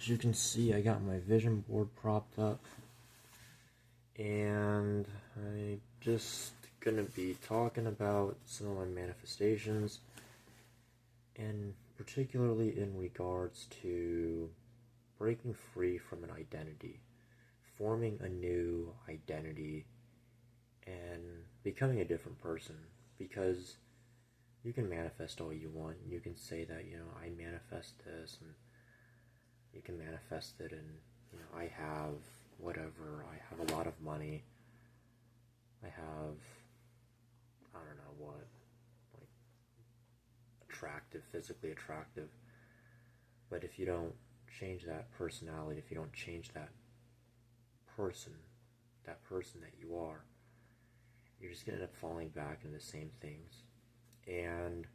as you can see, I got my vision board propped up, and I'm just gonna be talking about some of my manifestations, and particularly in regards to breaking free from an identity, forming a new identity, and becoming a different person. Because you can manifest all you want. You can say that, I manifest this, and you can manifest it, and, I have whatever. I have a lot of money. I have, I don't know what, like, physically attractive. But if you don't change that personality, if you don't change that person that you are, you're just going to end up falling back into the same things. And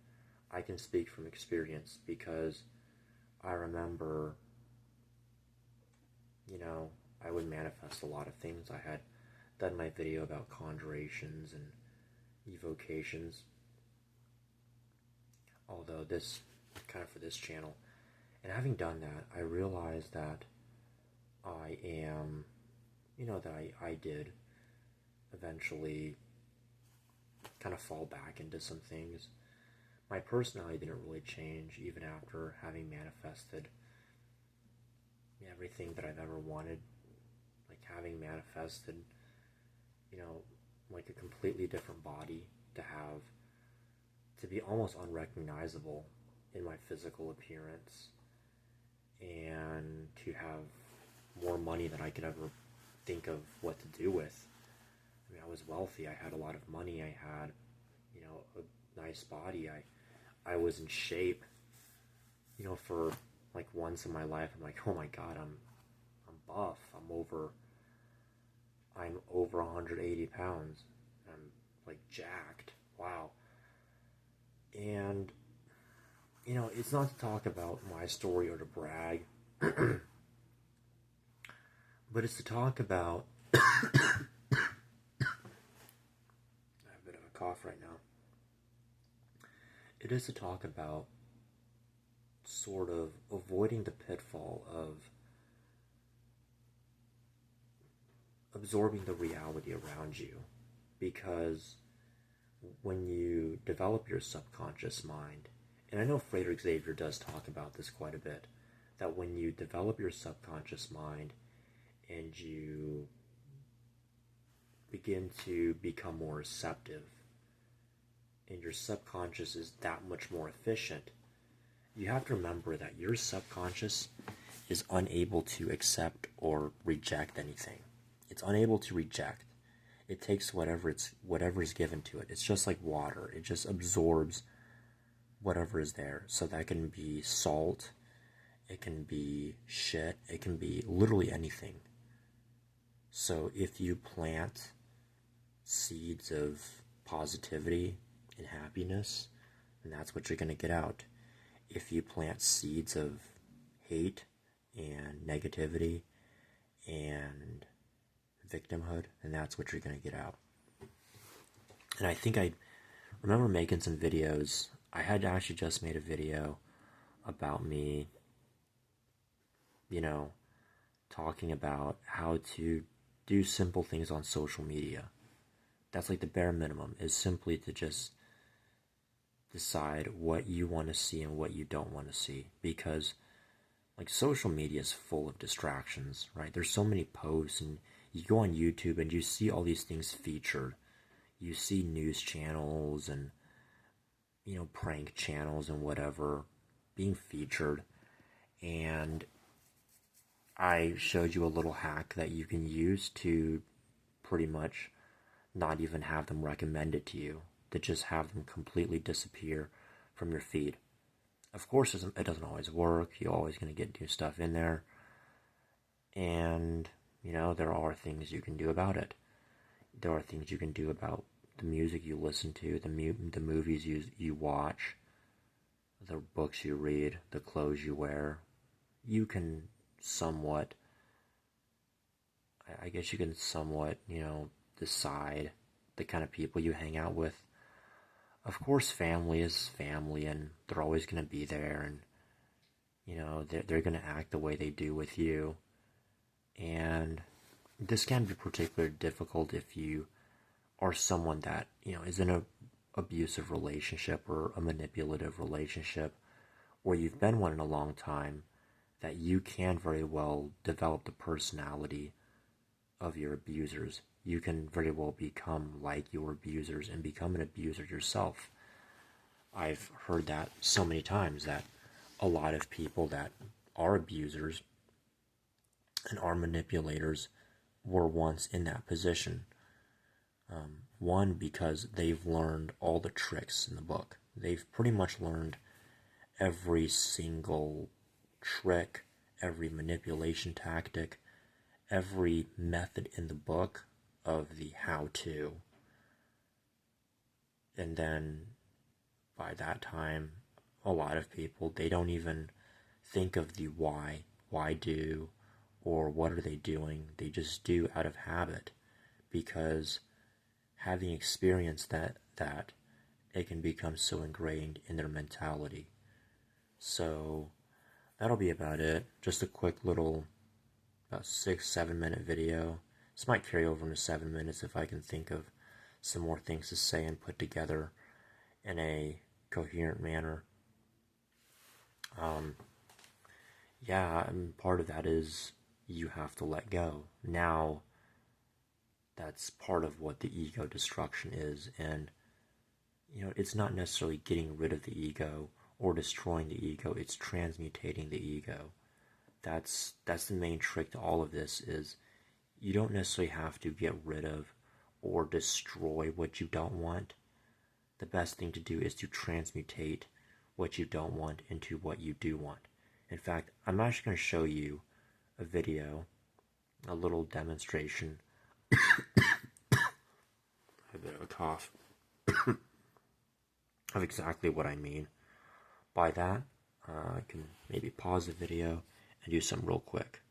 I can speak from experience because I remember, I would manifest a lot of things. I had done my video about conjurations and evocations, although this, kind of for this channel. And having done that, I realized that I am, that I did eventually kind of fall back into some things. My personality didn't really change even after having manifested everything that I've ever wanted. Like having manifested, like a completely different body, to be almost unrecognizable in my physical appearance, and to have more money than I could ever think of what to do with. I mean, I was wealthy. I had a lot of money. I had, a nice body. I was in shape. For like once in my life, I'm like, oh my God, I'm buff. I'm over 180 pounds. I'm like jacked. Wow. And it's not to talk about my story or to brag, but it's to talk about. I have a bit of a cough right now. It is to talk about sort of avoiding the pitfall of absorbing the reality around you. Because when you develop your subconscious mind, and I know Frederick Xavier does talk about this quite a bit, that when you develop your subconscious mind and you begin to become more receptive, and your subconscious is that much more efficient, you have to remember that your subconscious is unable to accept or reject anything. It's unable to reject. It takes whatever is given to it. It's just like water. It just absorbs whatever is there. So that can be salt, it can be shit, it can be literally anything. So if you plant seeds of positivity and happiness, then that's what you're going to get out. If you plant seeds of hate and negativity and victimhood, then that's what you're going to get out. And I think I remember making some videos. I had actually just made a video about me, talking about how to do simple things on social media. That's like the bare minimum, is simply to just decide what you want to see and what you don't want to see. Because like social media is full of distractions, right? There's so many posts, and you go on YouTube and you see all these things featured. You see news channels and prank channels and whatever being featured. And I showed you a little hack that you can use to pretty much not even have them recommended to you, to just have them completely disappear from your feed. Of course, it doesn't always work. You're always going to get new stuff in there. And, there are things you can do about it. There are things you can do about the music you listen to, the movies you watch, the books you read, the clothes you wear. You can somewhat, I guess you can somewhat, decide the kind of people you hang out with. Of course, family is family, and they're always going to be there, and, they're going to act the way they do with you. And this can be particularly difficult if you are someone that, is in a abusive relationship or a manipulative relationship, or you've been one in a long time, that you can very well develop the personality of your abusers. You can very well become like your abusers and become an abuser yourself. I've heard that so many times, that a lot of people that are abusers and are manipulators were once in that position. One, because they've learned all the tricks in the book. They've pretty much learned every single trick, every manipulation tactic, every method in the book of the how-to. And then by that time, a lot of people, they don't even think of the why do, or what are they doing. They just do out of habit, because having experienced that it can become so ingrained in their mentality. So that'll be about it. Just a quick little, about 6-7 minute video. This might carry over into 7 minutes if I can think of some more things to say and put together in a coherent manner. And part of that is you have to let go. Now, that's part of what the ego destruction is, and it's not necessarily getting rid of the ego or destroying the ego, it's transmutating the ego. That's the main trick to all of this, is you don't necessarily have to get rid of or destroy what you don't want. The best thing to do is to transmutate what you don't want into what you do want. In fact, I'm actually going to show you a video, a little demonstration. I have a bit of a cough. Of exactly what I mean by that. I can maybe pause the video and do something real quick.